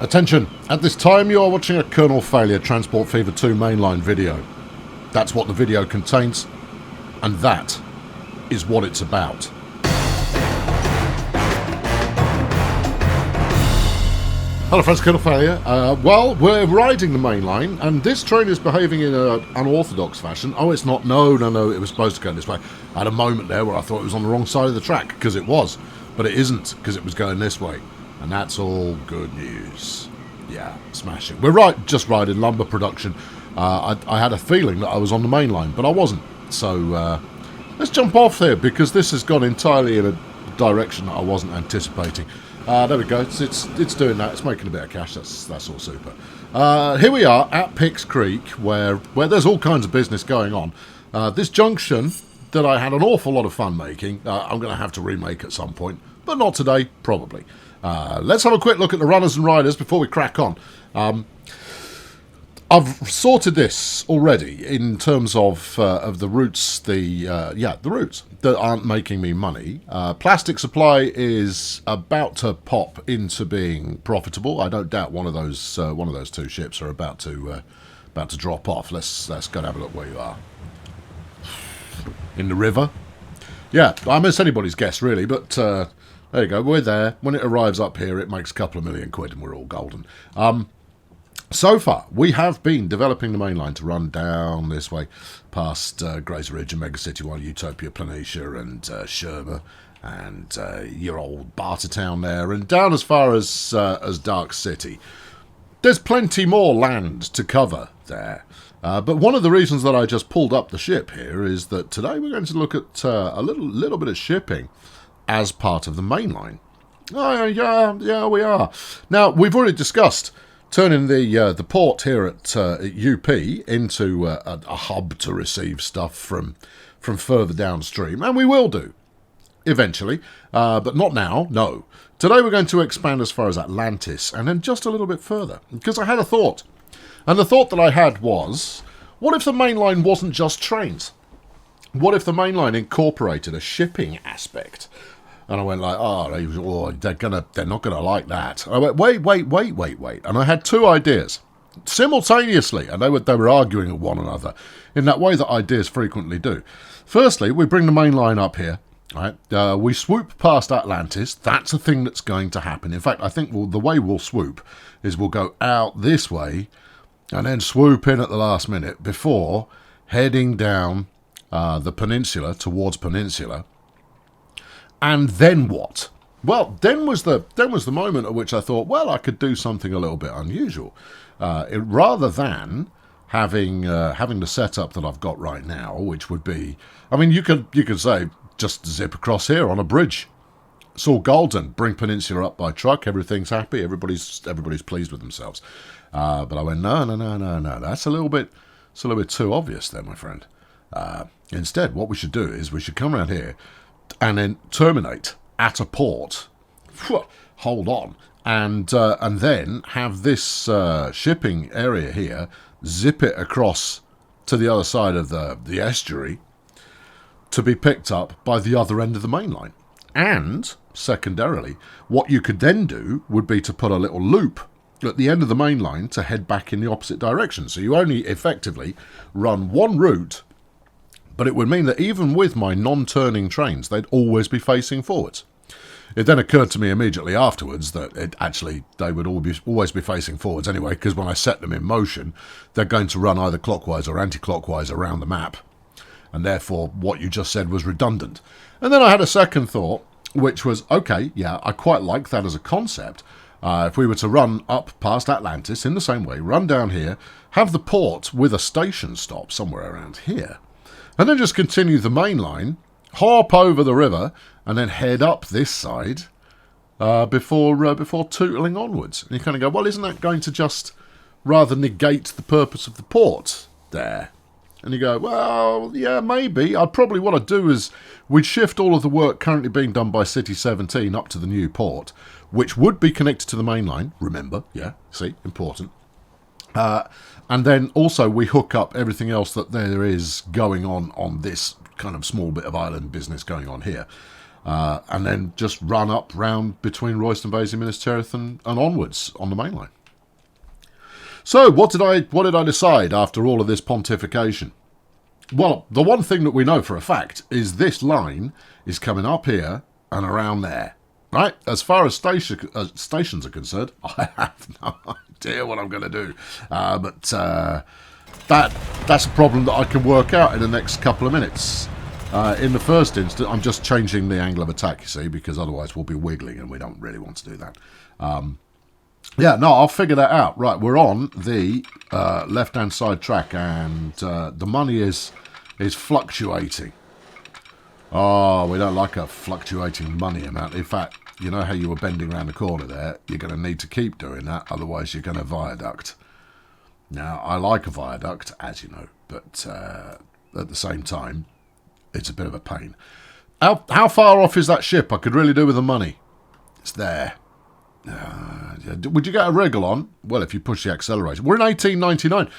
Attention! At this time you are watching a kernel failure Transport Fever 2 mainline video. That's what the video contains, and that is what it's about. Hello friends, kernel failure. Well, we're riding the mainline, and this train is behaving in an unorthodox fashion. Oh, it's not. No, it was supposed to go this way. I had a moment there where I thought it was on the wrong side of the track, because it was. But it isn't, because it was going this way. And that's all good news. Yeah, smashing. We're just riding lumber production. I had a feeling that I was on the main line, but I wasn't. So let's jump off here, because this has gone entirely in a direction that I wasn't anticipating. There we go. It's doing that. It's making a bit of cash. That's all super. Here we are at Pix Creek, where there's all kinds of business going on. This junction that I had an awful lot of fun making, I'm going to have to remake at some point, but not today, probably. Let's have a quick look at the runners and riders before we crack on. I've sorted this already in terms of the routes, the routes that aren't making me money. Plastic Supply is about to pop into being profitable. I don't doubt one of those two ships are about to drop off. Let's go and have a look where you are. In the river. Yeah, I miss anybody's guess really, but. There you go, we're there. When it arrives up here, it makes a couple of million quid and we're all golden. So far, we have been developing the main line to run down this way, past Grazer Ridge and Mega City 1, Utopia, Panache and Sherma, and your old Barter Town there, and down as far as Dark City. There's plenty more land to cover there. But one of the reasons that I just pulled up the ship here is that today we're going to look at a little bit of shipping as part of the main line. Oh, yeah, we are. Now, we've already discussed turning the port here at UP into a hub to receive stuff from further downstream, and we will do, eventually, but not now, no. Today we're going to expand as far as Atlantis, and then just a little bit further, because I had a thought. And the thought that I had was, what if the main line wasn't just trains? What if the main line incorporated a shipping aspect? And I went like, they're not gonna like that. And I went, wait. And I had two ideas simultaneously, and they were arguing with one another in that way that ideas frequently do. Firstly, we bring the main line up here, right? We swoop past Atlantis. That's a thing that's going to happen. In fact, I think the way we'll swoop is we'll go out this way and then swoop in at the last minute before heading down the peninsula towards Peninsula. And then what? Well, then was the moment at which I thought, well, I could do something a little bit unusual. Rather than having the setup that I've got right now, which would be, I mean, you could say just zip across here on a bridge. It's all golden. Bring Peninsula up by truck. Everything's happy. Everybody's pleased with themselves. But I went, no. That's a little bit too obvious there, my friend. Instead, what we should do is we should come around here and then terminate at a port. Hold on. And then have this shipping area here, zip it across to the other side of the estuary to be picked up by the other end of the main line. And, secondarily, what you could then do would be to put a little loop at the end of the main line to head back in the opposite direction. So you only effectively run one route, but it would mean that even with my non-turning trains, they'd always be facing forwards. It then occurred to me immediately afterwards that they would always be facing forwards anyway, because when I set them in motion, they're going to run either clockwise or anti-clockwise around the map. And therefore, what you just said was redundant. And then I had a second thought, which was, okay, yeah, I quite like that as a concept. If we were to run up past Atlantis in the same way, run down here, have the port with a station stop somewhere around here, and then just continue the main line, hop over the river, and then head up this side before tootling onwards. And you kind of go, well, isn't that going to just rather negate the purpose of the port there? And you go, well, yeah, maybe. Probably what I'd do is we'd shift all of the work currently being done by City 17 up to the new port, which would be connected to the main line. Remember, yeah, see, important. And then also we hook up everything else that there is going on this kind of small bit of island business going on here. and then just run up round between Royston Basin and Minas Tirith and onwards on the mainline. So what did I decide after all of this pontification? Well, the one thing that we know for a fact is this line is coming up here and around there. Right? As far as stations are concerned, I have no idea what I'm going to do. But that's a problem that I can work out in the next couple of minutes. In the first instance, I'm just changing the angle of attack, you see, because otherwise we'll be wiggling and we don't really want to do that. Yeah, no, I'll figure that out. Right, we're on the left-hand side track, and the money is fluctuating. Oh, we don't like a fluctuating money amount. In fact, you know how you were bending around the corner there? You're going to need to keep doing that, otherwise you're going to viaduct. Now, I like a viaduct, as you know, but at the same time, it's a bit of a pain. How far off is that ship? I could really do with the money. It's there. Would you get a wriggle on? Well, if you push the accelerator. We're in 1899.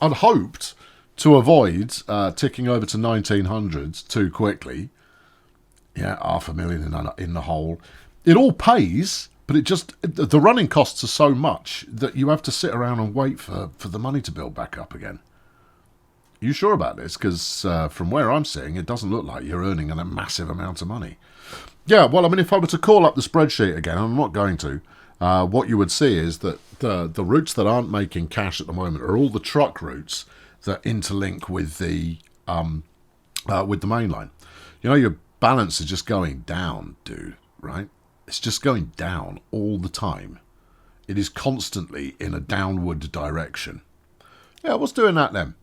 I'd hoped to avoid ticking over to 1900s too quickly. Yeah, $500,000 in the hole. It all pays, but the running costs are so much that you have to sit around and wait for the money to build back up again. Are you sure about this? Because from where I'm seeing, it doesn't look like you're earning a massive amount of money. Yeah, well, I mean, if I were to call up the spreadsheet again, I'm not going to, what you would see is that the routes that aren't making cash at the moment are all the truck routes that interlink with the mainline. You know, your balance is just going down, dude, right? It's just going down all the time. It is constantly in a downward direction. Yeah, what's doing that then?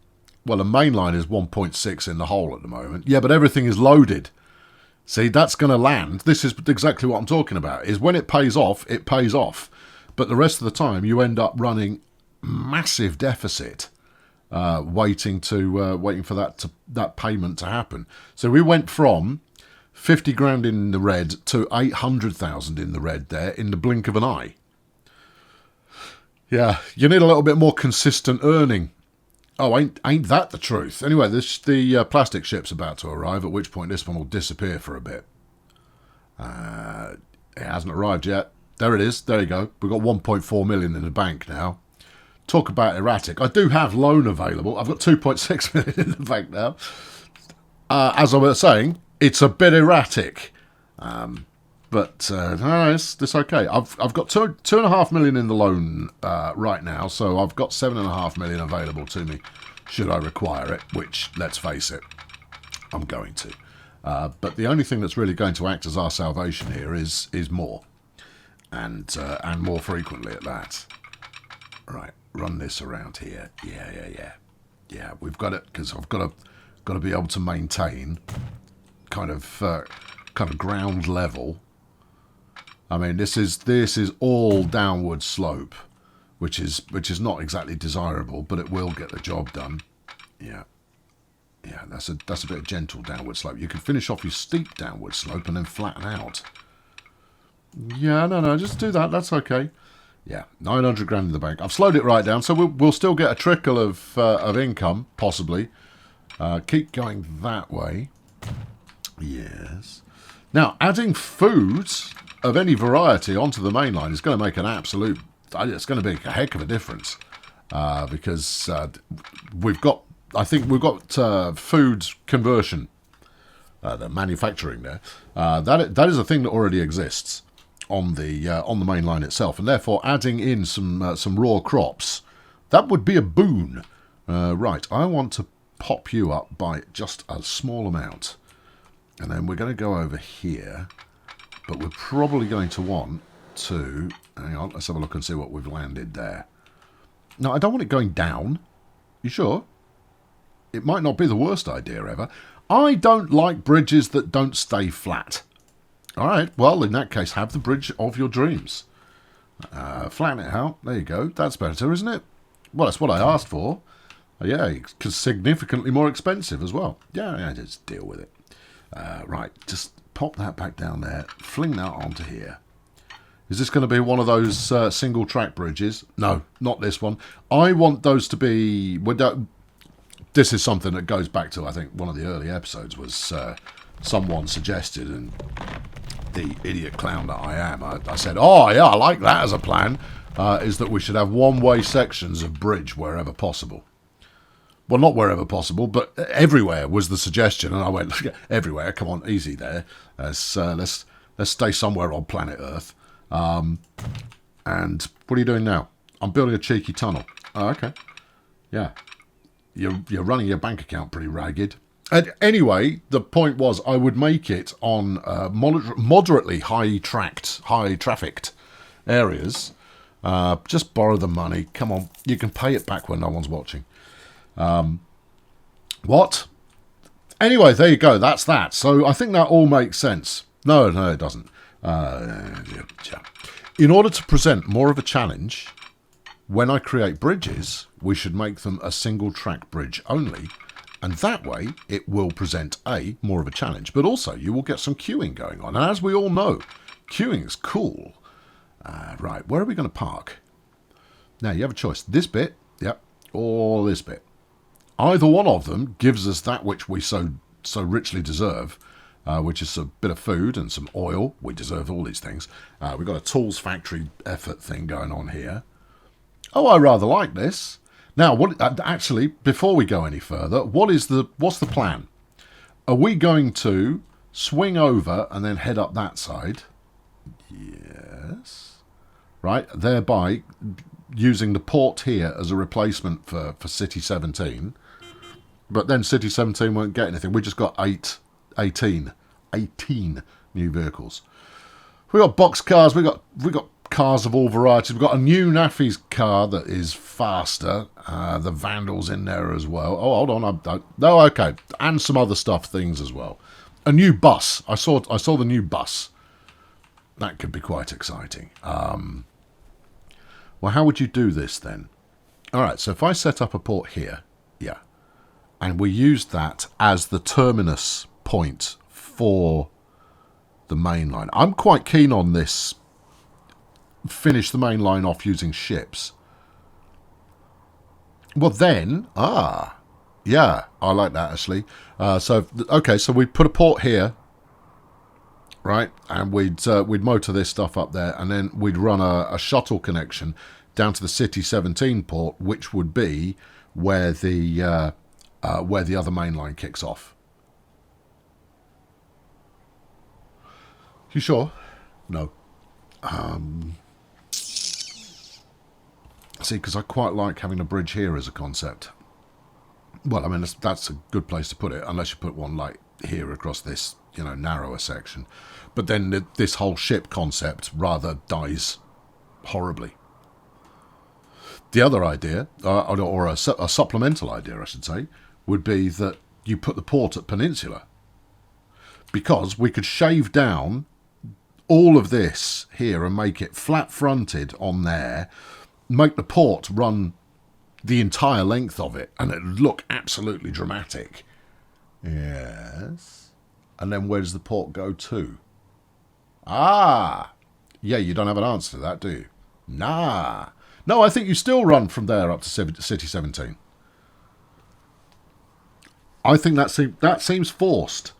Well, the mainline is 1.6 in the hole at the moment. Yeah, but everything is loaded. See, that's going to land. This is exactly what I'm talking about, is when it pays off, it pays off. But the rest of the time, you end up running massive deficit, waiting for that payment to happen. So we went from 50 grand in the red to 800,000 in the red there in the blink of an eye. Yeah, you need a little bit more consistent earning. Oh, ain't that the truth? Anyway, the plastic ship's about to arrive, at which point this one will disappear for a bit. It hasn't arrived yet. There it is. There you go. We've got 1.4 million in the bank now. Talk about erratic. I do have loan available. I've got 2.6 million in the bank now. As I was saying, it's a bit erratic. But no, it's okay. I've got 2.5 million in the loan right now, so I've got 7.5 million available to me should I require it. Which, let's face it, I'm going to. But the only thing that's really going to act as our salvation here is more, and more frequently at that. Right, run this around here. Yeah. We've got it because I've got to be able to maintain kind of ground level. I mean, this is all downward slope, which is not exactly desirable, but it will get the job done. Yeah, that's a bit of gentle downward slope. You can finish off your steep downward slope and then flatten out. Yeah, no, just do that. That's okay. Yeah, 900 grand in the bank. I've slowed it right down, so we'll still get a trickle of income, possibly. Keep going that way. Yes. Now, adding foods of any variety onto the mainline is going to make it's going to make a heck of a difference, because we've got food conversion, the manufacturing there. That is a thing that already exists on the mainline itself, and therefore adding in some raw crops, that would be a boon. Right, I want to pop you up by just a small amount, and then we're going to go over here. But we're probably going to want to... Hang on, let's have a look and see what we've landed there. No, I don't want it going down. You sure? It might not be the worst idea ever. I don't like bridges that don't stay flat. All right, well, in that case, have the bridge of your dreams. Flatten it out. There you go. That's better, isn't it? Well, that's what I asked for. Yeah, because significantly more expensive as well. Yeah, just deal with it. Right, just... pop that back down there, fling that onto here. Is this going to be one of those single track bridges? No, not this one. I want those to be... This is something that goes back to, I think, one of the early episodes was someone suggested, and the idiot clown that I am, I said, oh yeah, I like that as a plan, is that we should have one-way sections of bridge wherever possible. Well, not wherever possible, but everywhere was the suggestion, and I went, everywhere, come on, easy there. Let's stay somewhere on planet Earth. And what are you doing now? I'm building a cheeky tunnel. Oh, okay. Yeah. You're running your bank account pretty ragged. And anyway, the point was I would make it on moderately high-trafficked areas. Just borrow the money. Come on, you can pay it back when no one's watching. What? Anyway, there you go. That's that. So I think that all makes sense. No, it doesn't. In order to present more of a challenge, when I create bridges, we should make them a single-track bridge only. And that way, it will present, more of a challenge, but also you will get some queuing going on. And as we all know, queuing is cool. Right, where are we going to park? Now, you have a choice. This bit, yep, or this bit. Either one of them gives us that which we so richly deserve, which is a bit of food and some oil. We deserve all these things. We've got a tools factory effort thing going on here. Oh, I rather like this. Now, actually, before we go any further, what's the plan? Are we going to swing over and then head up that side? Yes. Right, thereby using the port here as a replacement for City 17. But then City 17 won't get anything. We just got 18 new vehicles. We got box cars. We got cars of all varieties. We've got a new Naffy's car that is faster. The Vandal's in there as well. Oh, hold on. No, okay. And some other things as well. A new bus. I saw the new bus. That could be quite exciting. Well, how would you do this then? All right, so if I set up a port here, yeah, and we use that as the terminus point for the main line. I'm quite keen on this. Finish the main line off using ships. Well then, yeah, I like that actually. So we put a port here, right, and we'd motor this stuff up there, and then we'd run a shuttle connection down to the City 17 port, which would be where the other main line kicks off. You sure? No. See, because I quite like having a bridge here as a concept. Well, I mean, that's a good place to put it, unless you put one like here across this, narrower section. But then this whole ship concept rather dies horribly. The other idea, or a supplemental idea, I should say, would be that you put the port at Peninsula. Because we could shave down all of this here and make it flat-fronted on there, make the port run the entire length of it, and it would look absolutely dramatic. Yes. And then where does the port go to? Yeah, you don't have an answer to that, do you? Nah. No, I think you still run from there up to City 17. I think that seems forced.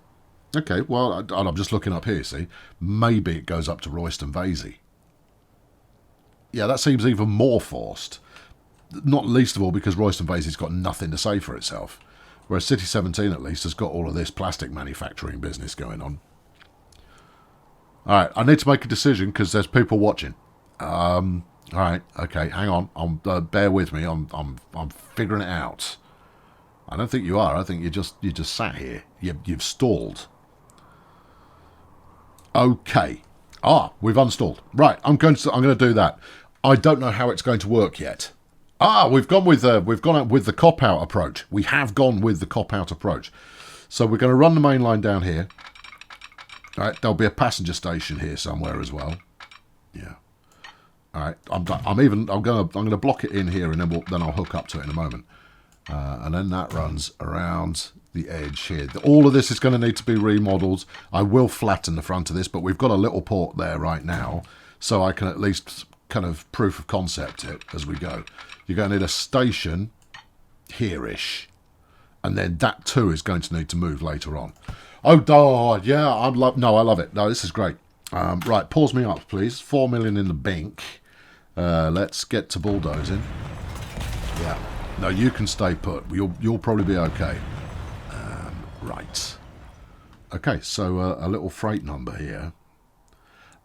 Okay, well, I'm just looking up here, see? Maybe it goes up to Royston Vasey. Yeah, that seems even more forced. Not least of all because Royston Vasey's got nothing to say for itself. Whereas City 17, at least, has got all of this plastic manufacturing business going on. All right, I need to make a decision because there's people watching. All right, okay, hang on. Bear with me. I'm figuring it out. I don't think you are. I think you just sat here. You've stalled. Okay. We've unstalled. Right, I'm going to do that. I don't know how it's going to work yet. We've gone out with the cop-out approach. We have gone with the cop-out approach. So we're going to run the main line down here. All right, there'll be a passenger station here somewhere as well. Yeah. All right, I'm going to block it in here, and then I'll hook up to it in a moment. And then that runs around the edge here. All of this is going to need to be remodeled. I will flatten the front of this, but we've got a little port there right now, so I can at least kind of proof of concept it as we go. You're going to need a station here-ish, And then that too is going to need to move later on. Oh, yeah, I love it. No, this is great. Right, pause me up, please. 4 million in the bank. Let's get to bulldozing. Yeah. No, you can stay put. You'll probably be okay. Right. Okay, so a little freight number here.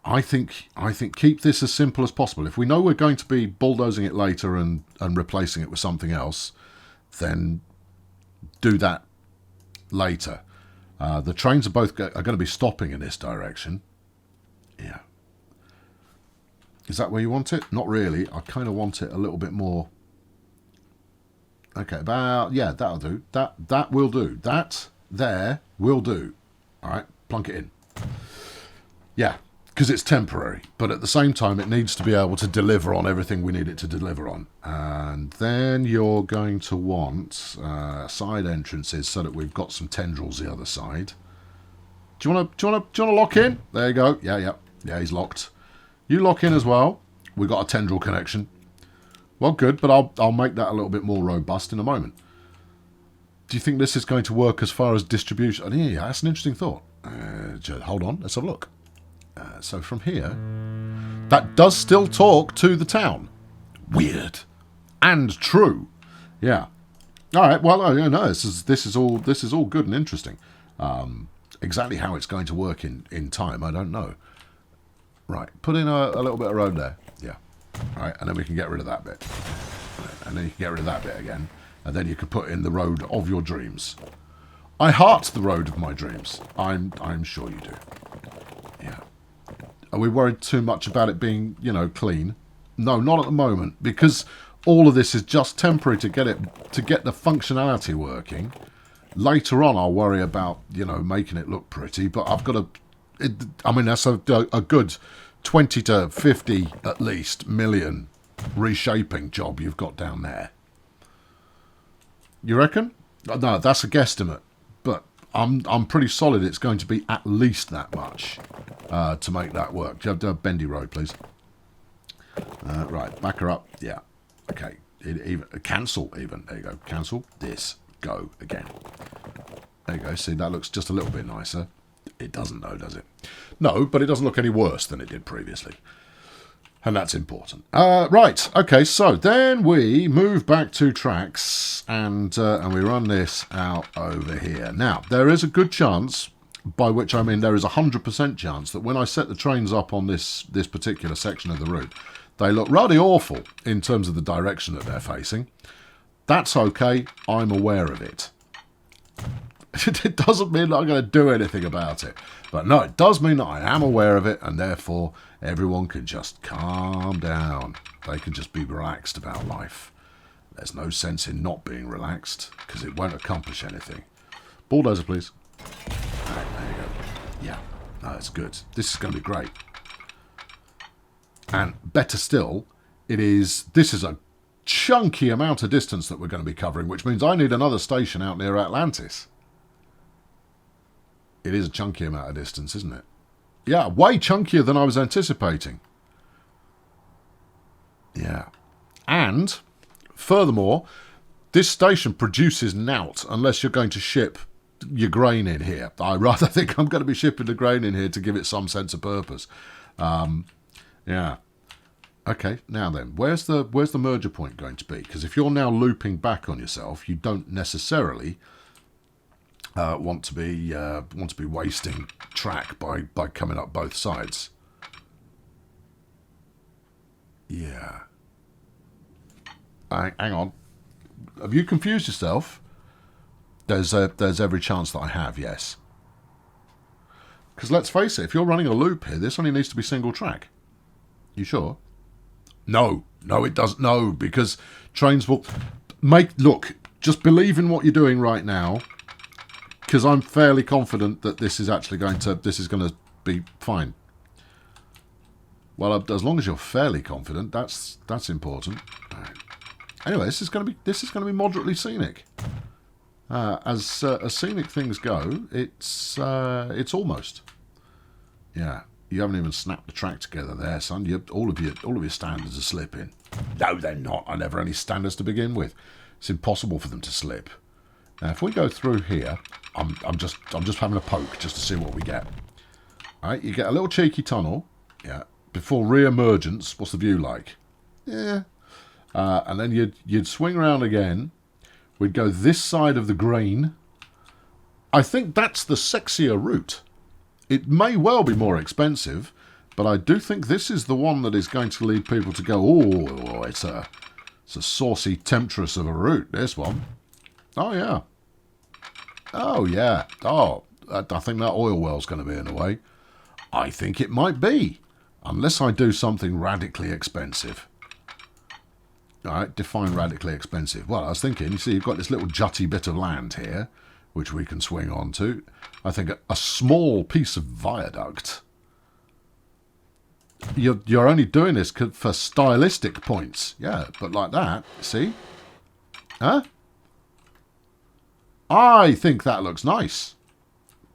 I think keep this as simple as possible. If we know we're going to be bulldozing it later and replacing it with something else, then do that later. The trains are going to be stopping in this direction. Yeah. Is that where you want it? Not really. I kind of want it a little bit more. Okay, yeah, that'll do. That will do. That there will do. All right, plunk it in. Yeah, because it's temporary, but at the same time, it needs to be able to deliver on everything we need it to deliver on. And then you're going to want side entrances so that we've got some tendrils the other side. Do you want to lock in? There you go. Yeah, he's locked. You lock in as well. We've got a tendril connection. Well, good, but I'll make that a little bit more robust in a moment. Do you think this is going to work as far as distribution? Yeah, that's an interesting thought. Hold on, let's have a look. So from here, that does still talk to the town. Weird and true. Yeah. All right. Well, no, this is all good and interesting. Exactly how it's going to work in time, I don't know. Right. Put in a little bit of road there. Yeah. All right, and then we can get rid of that bit, and then you can get rid of that bit again, and then you can put in the road of your dreams. I heart the road of my dreams. I'm sure you do. Yeah. Are we worried too much about it being, clean? No, not at the moment, because all of this is just temporary to get the functionality working. Later on, I'll worry about making it look pretty, but I've got to. That's a good 20 to 50 at least million reshaping job you've got down there. You reckon? No, that's a guesstimate, but I'm pretty solid it's going to be at least that much to make that work. Do you have a bendy road, please? Right, back her up. Yeah. Okay. Cancel even. There you go. Cancel. This. Go again. There you go. See, that looks just a little bit nicer. It doesn't though, does it? No, but it doesn't look any worse than it did previously. And that's important. Right, okay, so then we move back 2 tracks and we run this out over here. Now, there is a good chance, by which I mean there is 100% chance, that when I set the trains up on this particular section of the route, they look rather awful in terms of the direction that they're facing. That's okay, I'm aware of it. It doesn't mean that I'm going to do anything about it. But no, it does mean that I am aware of it, and therefore everyone can just calm down. They can just be relaxed about life. There's no sense in not being relaxed, because it won't accomplish anything. Bulldozer, please. Right, there you go. Yeah, no, that's good. This is going to be great. And better still, this is a chunky amount of distance that we're going to be covering, which means I need another station out near Atlantis. It is a chunky amount of distance, isn't it? Yeah, way chunkier than I was anticipating. Yeah. And, furthermore, this station produces nout unless you're going to ship your grain in here. I rather think I'm going to be shipping the grain in here to give it some sense of purpose. Yeah. Okay, now then, where's the merger point going to be? Because if you're now looping back on yourself, you don't necessarily want to be wasting track by coming up both sides. Yeah. Hang on. Have you confused yourself? There's every chance that I have, yes. Because let's face it, if you're running a loop here, this only needs to be single track. You sure? No, it doesn't. No, because trains will look. Just believe in what you're doing right now, because I'm fairly confident that this is going to be fine. Well, as long as you're fairly confident, that's important. Right. Anyway, this is going to be moderately scenic. As scenic things go, it's almost. Yeah. You haven't even snapped the track together there, son. All of your standards are slipping. No, they're not. I never had any standards to begin with. It's impossible for them to slip. Now, if we go through here, I'm just having a poke just to see what we get. All right, you get a little cheeky tunnel. Yeah. Before re-emergence, what's the view like? Yeah. And then you'd swing around again. We'd go this side of the green. I think that's the sexier route. It may well be more expensive, but I do think this is the one that is going to lead people to go, oh, it's a saucy temptress of a route, this one. Oh, yeah. Oh, yeah. Oh, I think that oil well's going to be in the way. I think it might be, unless I do something radically expensive. All right, define radically expensive. Well, I was thinking, you see, you've got this little jutty bit of land here, which we can swing onto. I think a small piece of viaduct. You're only doing this for stylistic points. Yeah, but like that, see? Huh? I think that looks nice.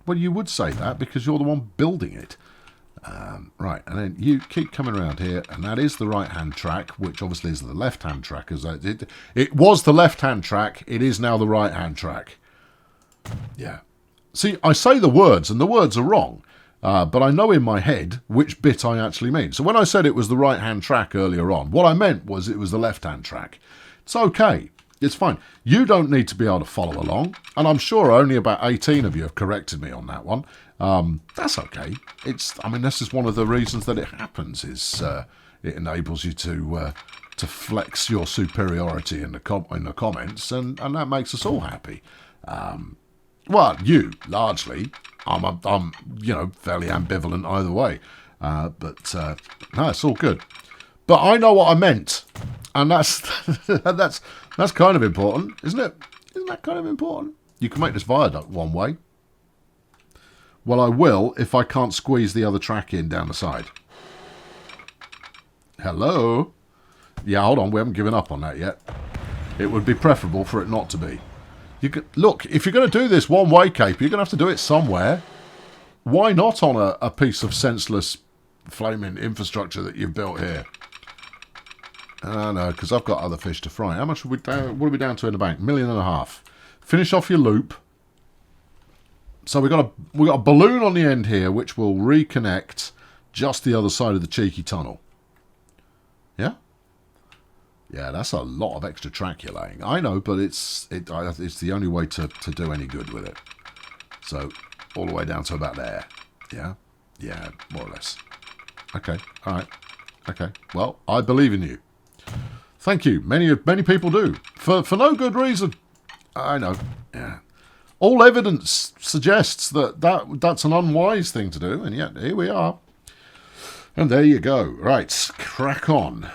Well, you would say that because you're the one building it. Right, and then you keep coming around here, and that is the right-hand track, which obviously is the left-hand track. It was the left-hand track. It is now the right-hand track. Yeah. See, I say the words, and the words are wrong. But I know in my head which bit I actually mean. So when I said it was the right-hand track earlier on, what I meant was it was the left-hand track. It's okay. It's fine. You don't need to be able to follow along. And I'm sure only about 18 of you have corrected me on that one. That's okay. This is one of the reasons that it happens, is it enables you to flex your superiority in the comments, and that makes us all happy. Well, you, largely. I'm fairly ambivalent either way. But no, it's all good. But I know what I meant. And that's kind of important, isn't it? Isn't that kind of important? You can make this viaduct one way. Well, I will if I can't squeeze the other track in down the side. Hello? Yeah, hold on. We haven't given up on that yet. It would be preferable for it not to be. Look, if you're going to do this one-way cape, you're going to have to do it somewhere. Why not on a piece of senseless flaming infrastructure that you've built here? I know, because I've got other fish to fry. How much are we down? What are we down to in the bank? $1.5 million. Finish off your loop. So we got a balloon on the end here, which will reconnect just the other side of the cheeky tunnel. Yeah. Yeah, that's a lot of extra track you're laying. I know, but it's the only way to do any good with it. So all the way down to about there. Yeah. Yeah, more or less. Okay. All right. Okay. Well, I believe in you. Thank you. Many people do. For no good reason. I know. Yeah. All evidence suggests that's an unwise thing to do, and yet here we are. And there you go. Right, crack on.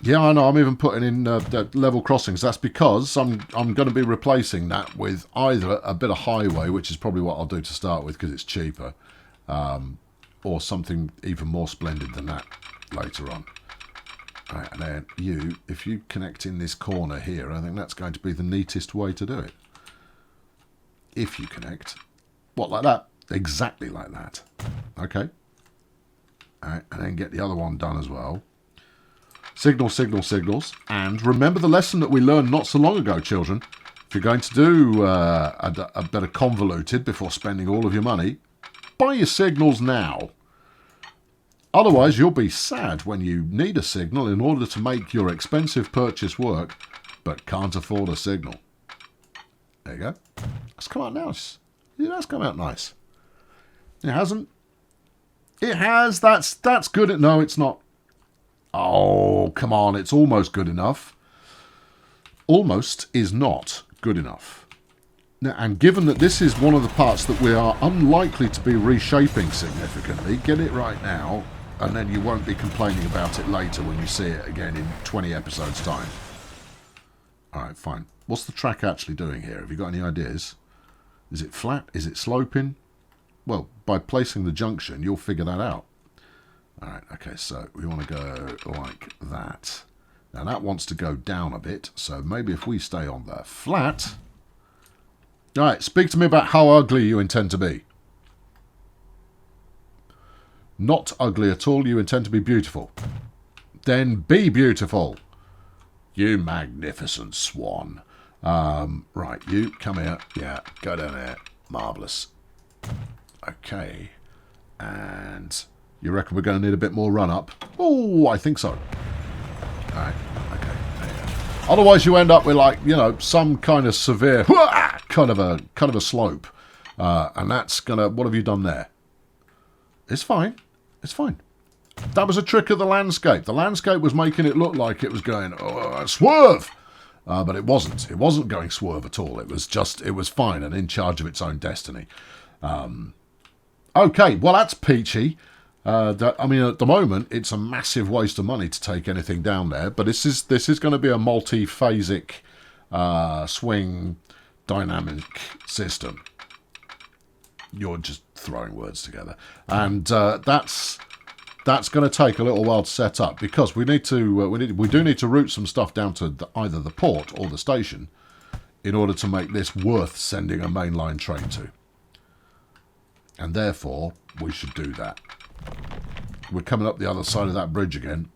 Yeah, I know. I'm even putting in level crossings. That's because I'm going to be replacing that with either a bit of highway, which is probably what I'll do to start with because it's cheaper, or something even more splendid than that later on. Right, and then if you connect in this corner here, I think that's going to be the neatest way to do it. If you connect. What, like that? Exactly like that. Okay. All right, and then get the other one done as well. Signal, signal, signals. And remember the lesson that we learned not so long ago, children. If you're going to do a bit of convoluted before spending all of your money, buy your signals now. Otherwise, you'll be sad when you need a signal in order to make your expensive purchase work, but can't afford a signal. There you go. That's come out nice. Yeah, that's come out nice. It hasn't. It has. That's good. No, it's not. Oh, come on. It's almost good enough. Almost is not good enough. Now, and given that this is one of the parts that we are unlikely to be reshaping significantly, get it right now, and then you won't be complaining about it later when you see it again in 20 episodes' time. Alright, fine. What's the track actually doing here? Have you got any ideas? Is it flat? Is it sloping? Well, by placing the junction, you'll figure that out. Alright, okay, so we want to go like that. Now that wants to go down a bit, so maybe if we stay on the flat... Alright, speak to me about how ugly you intend to be. Not ugly at all, you intend to be beautiful. Then be beautiful. You magnificent swan. Right, you come here. Yeah, go down there. Marvellous. Okay. And you reckon we're going to need a bit more run-up? Oh, I think so. Alright, okay. There you go. Otherwise you end up with, like, you know, some kind of severe kind of a slope. And that's going to... What have you done there? It's fine. It's fine. That was a trick of the landscape. The landscape was making it look like it was going, oh, swerve! But it wasn't. It wasn't going swerve at all. It was fine and in charge of its own destiny. Okay, well, that's peachy. I mean, at the moment, it's a massive waste of money to take anything down there. But this is going to be a multi-phasic swing dynamic system. You're just throwing words together. And that's going to take a little while to set up because we do need to route some stuff down to either the port or the station in order to make this worth sending a mainline train to. And therefore, we should do that. We're coming up the other side of that bridge again.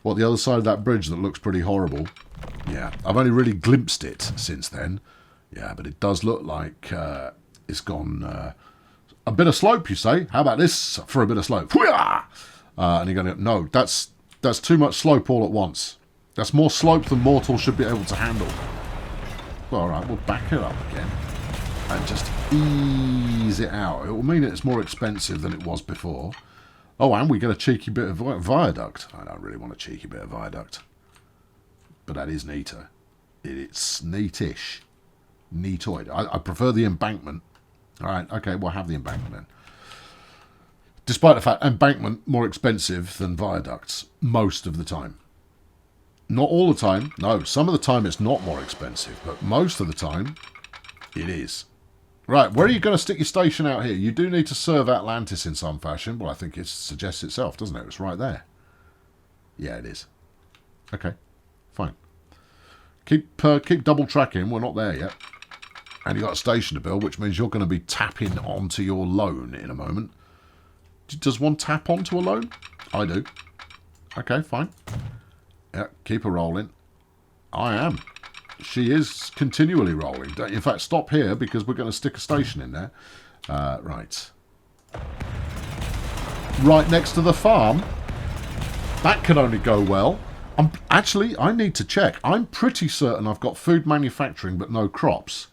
Well, the other side of that bridge that looks pretty horrible. Yeah, I've only really glimpsed it since then. Yeah, but it does look like it's gone a bit of slope, you say? How about this for a bit of slope? And you're going to... No, that's too much slope all at once. That's more slope than mortals should be able to handle. Well, all right, we'll back it up again. And just ease it out. It will mean it's more expensive than it was before. Oh, and we get a cheeky bit of viaduct. I don't really want a cheeky bit of viaduct. But that is neater. It's neatish. Neatoid. I prefer the embankment. All right, okay, we'll have the embankment then. Despite the fact embankment more expensive than viaducts most of the time. Not all the time. No, some of the time it's not more expensive, but most of the time it is. Right, where are you going to stick your station out here? You do need to serve Atlantis in some fashion. Well, I think it suggests itself, doesn't it? It's right there. Yeah, it is. Okay, fine. Keep double tracking. We're not there yet. And you've got a station to build, which means you're going to be tapping onto your loan in a moment. Does one tap onto a loan? I do. Okay, fine. Yeah, keep her rolling. I am. She is continually rolling. In fact, stop here because we're going to stick a station in there. Right. Right next to the farm. That can only go well. Actually, I need to check. I'm pretty certain I've got food manufacturing but no crops.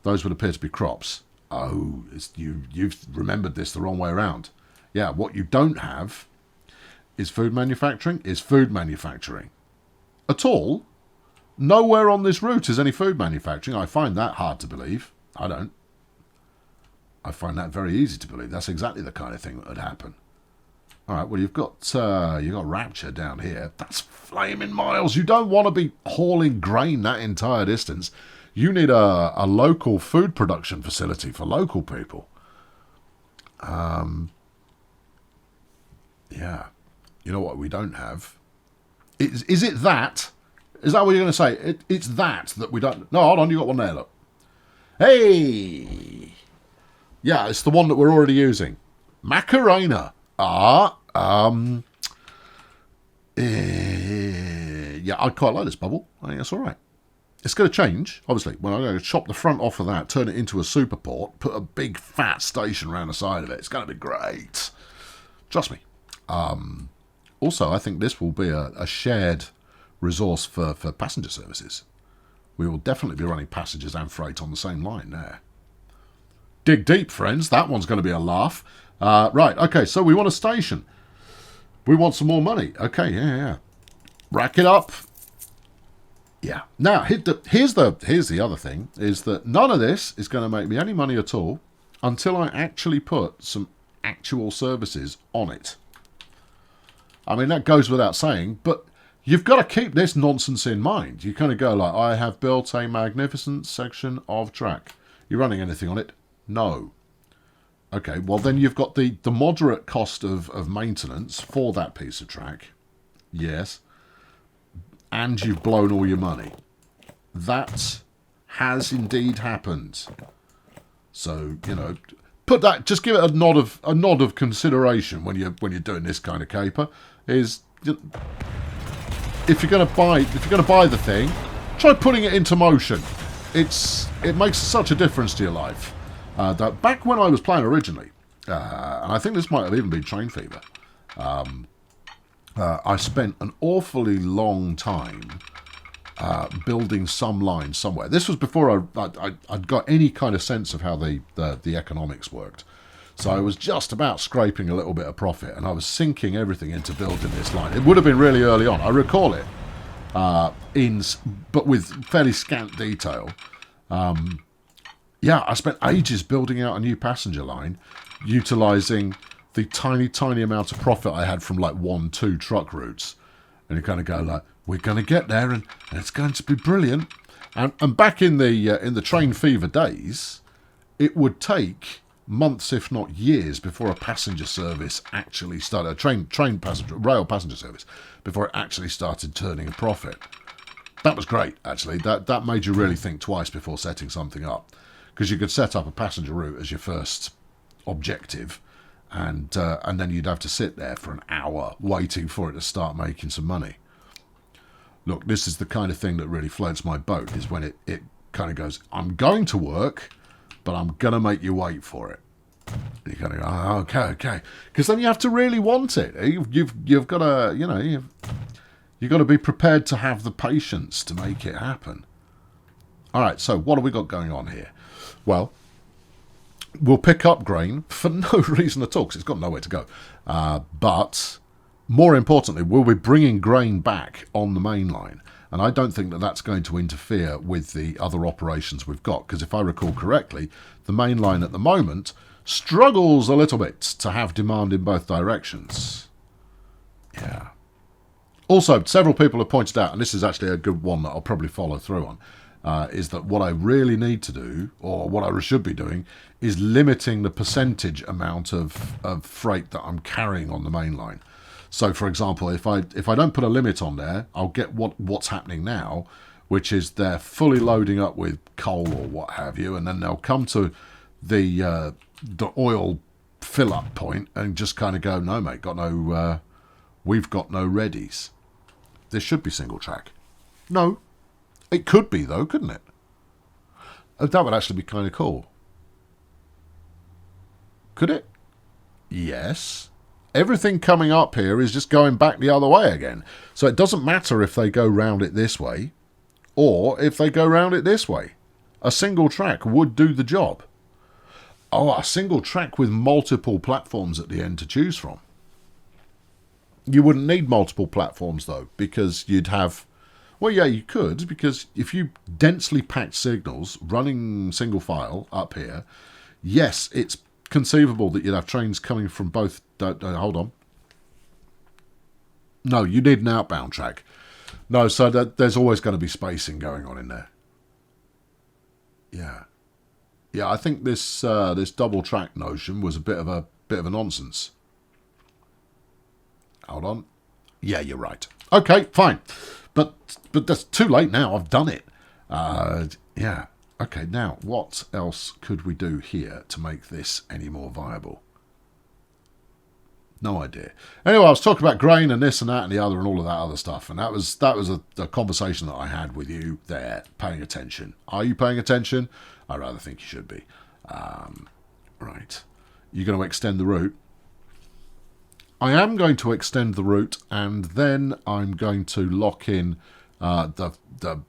Those would appear to be crops. Oh, you've remembered this the wrong way around. Yeah, what you don't have is food manufacturing. At all? Nowhere on this route is any food manufacturing. I find that hard to believe. I don't. I find that very easy to believe. That's exactly the kind of thing that would happen. All right, well, you've got Rapture down here. That's flaming miles. You don't want to be hauling grain that entire distance. You need a local food production facility for local people. Yeah. You know what we don't have? Is it that? Is that what you're going to say? It's that we don't... No, hold on, you got one there, look. Hey! Yeah, it's the one that we're already using. Macarena. Yeah, I quite like this bubble. I think that's all right. It's going to change, obviously. When I'm going to chop the front off of that, turn it into a super port, put a big fat station around the side of it. It's going to be great. Trust me. Also, I think this will be a shared resource for passenger services. We will definitely be running passengers and freight on the same line there. Dig deep, friends. That one's going to be a laugh. Right, okay, so we want a station. We want some more money. Okay, yeah. Rack it up. Yeah. Now, here's the other thing, is that none of this is going to make me any money at all until I actually put some actual services on it. I mean, that goes without saying, but you've got to keep this nonsense in mind. You kind of go like, I have built a magnificent section of track. You running anything on it? No. Okay, well then you've got the moderate cost of maintenance for that piece of track. Yes. And you've blown all your money. That has indeed happened. So, you know, put that, just give it a nod of consideration when you're doing this kind of caper. Is if you're going to buy the thing, try putting it into motion. it makes such a difference to your life. That back when I was playing originally, and I think this might have even been Train Fever, I spent an awfully long time building some line somewhere. This was before I'd got any kind of sense of how the economics worked. So I was just about scraping a little bit of profit, and I was sinking everything into building this line. It would have been really early on. I recall it, but with fairly scant detail. Yeah, I spent ages building out a new passenger line, utilising the tiny, tiny amount of profit I had from like 1-2 truck routes. And you kind of go like, we're going to get there, and it's going to be brilliant. And back in the Train Fever days, it would take months, if not years, before a passenger service actually started, rail passenger service, before it actually started turning a profit. That was great, actually. That made you really think twice before setting something up, because you could set up a passenger route as your first objective, and then you'd have to sit there for an hour waiting for it to start making some money. Look, this is the kind of thing that really floats my boat, is when it kind of goes, I'm going to work, but I'm going to make you wait for it. And you kind of go, oh, okay. Because then you have to really want it. You've got to, you've got to be prepared to have the patience to make it happen. All right, so what have we got going on here? Well, we'll pick up grain for no reason at all, because it's got nowhere to go. But more importantly, we'll be bringing grain back on the main line. And I don't think that that's going to interfere with the other operations we've got, because if I recall correctly, the main line at the moment struggles a little bit to have demand in both directions. Yeah. Also, several people have pointed out, and this is actually a good one that I'll probably follow through on, is that what I really need to do, or what I should be doing, is limiting the percentage amount of freight that I'm carrying on the main line. So, for example, if I don't put a limit on there, I'll get what's happening now, which is they're fully loading up with coal or what have you, and then they'll come to the oil fill-up point and just kind of go, no, mate, we've got no readies. This should be single track. No, it could be though, couldn't it? That would actually be kind of cool. Could it? Yes. Everything coming up here is just going back the other way again. So it doesn't matter if they go round it this way or if they go round it this way. A single track would do the job. Oh, a single track with multiple platforms at the end to choose from. You wouldn't need multiple platforms, though, because you'd have... Well, yeah, you could, because if you densely packed signals running single file up here, yes, it's conceivable that you'd have trains coming from both... hold on. No, you need an outbound track. No, so there's always going to be spacing going on in there. Yeah. Yeah, I think this double track notion was a bit of a nonsense. Hold on. Yeah, you're right. Okay, fine. But that's too late now. I've done it. Yeah. Okay, now, what else could we do here to make this any more viable? No idea. Anyway, I was talking about grain and this and that and the other and all of that other stuff, and that was a conversation that I had with you there, paying attention. Are you paying attention? I rather think you should be. Right. You're going to extend the route? I am going to extend the route, and then I'm going to lock in the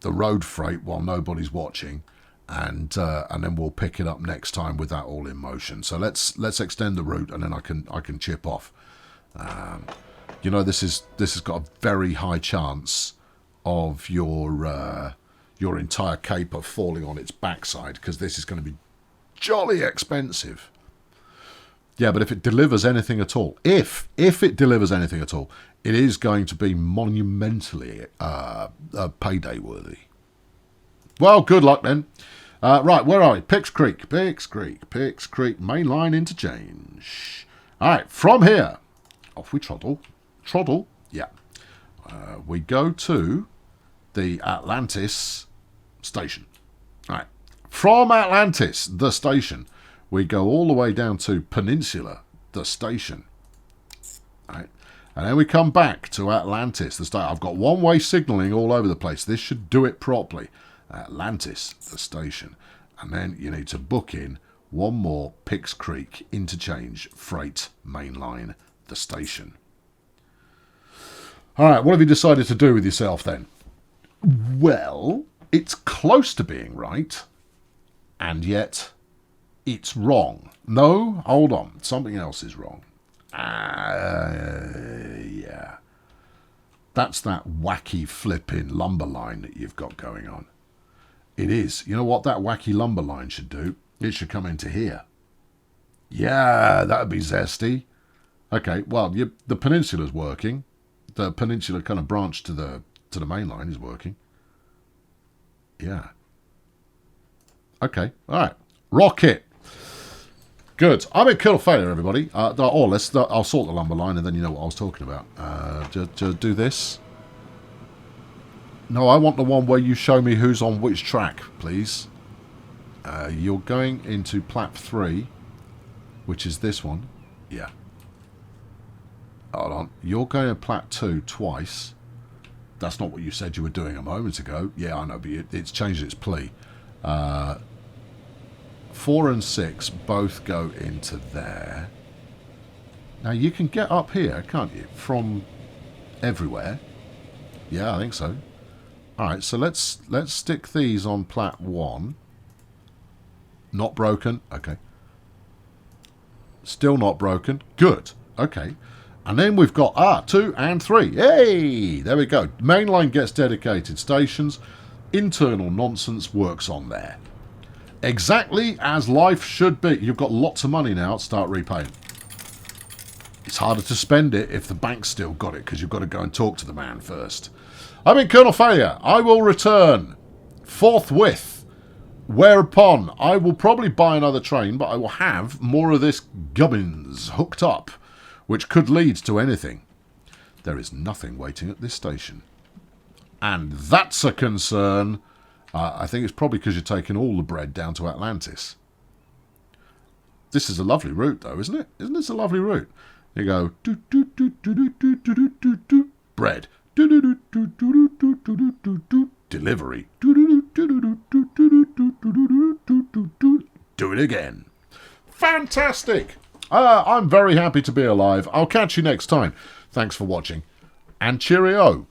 road freight while nobody's watching, and then we'll pick it up next time with that all in motion. So let's extend the route, and then I can chip off. This has got a very high chance of your entire caper falling on its backside, because this is going to be jolly expensive. Yeah, but if it delivers anything at all, if it delivers anything at all, it is going to be monumentally payday worthy. Well, good luck then. Right, where are we? Picks Creek, main line interchange. All right, from here, off we troddle, yeah. We go to the Atlantis station. All right, from Atlantis, the station, we go all the way down to Peninsula, the station. All right, and then we come back to Atlantis, the station. I've got one-way signalling all over the place. This should do it properly. Atlantis, the station. And then you need to book in one more Pix Creek interchange freight mainline, the station. All right, what have you decided to do with yourself then? Well, it's close to being right, and yet it's wrong. No, hold on, something else is wrong. Yeah. That's that wacky flipping lumber line that you've got going on. It is. You know what that wacky lumber line should do? It should come into here. Yeah, that would be zesty. Okay, well, the peninsula's working. The peninsula kind of branch to the main line is working. Yeah. Okay, all right. Rocket. Good. I'm in Colonel Failure, everybody. I'll sort the lumber line and then you know what I was talking about. Do this. No, I want the one where you show me who's on which track, please. You're going into Plat 3, which is this one. Yeah. Hold on. You're going to Plat 2 twice. That's not what you said you were doing a moment ago. Yeah, I know, but it's changed its plea. 4 and 6 both go into there. Now, you can get up here, can't you? From everywhere. Yeah, I think so. Alright, so let's stick these on Plat 1. Not broken. Okay. Still not broken. Good. Okay. And then we've got 2 and 3. Hey! There we go. Mainline gets dedicated stations. Internal nonsense works on there. Exactly as life should be. You've got lots of money now to start repaying. It's harder to spend it if the bank's still got it, because you've got to go and talk to the man first. I'm in Colonel Failure. I will return forthwith, whereupon I will probably buy another train, but I will have more of this gubbins hooked up, which could lead to anything. There is nothing waiting at this station. And that's a concern. I think it's probably because you're taking all the bread down to Atlantis. This is a lovely route, though, isn't it? Isn't this a lovely route? You go, bread, delivery, do it again. Fantastic! I'm very happy to be alive. I'll catch you next time. Thanks for watching, and cheerio.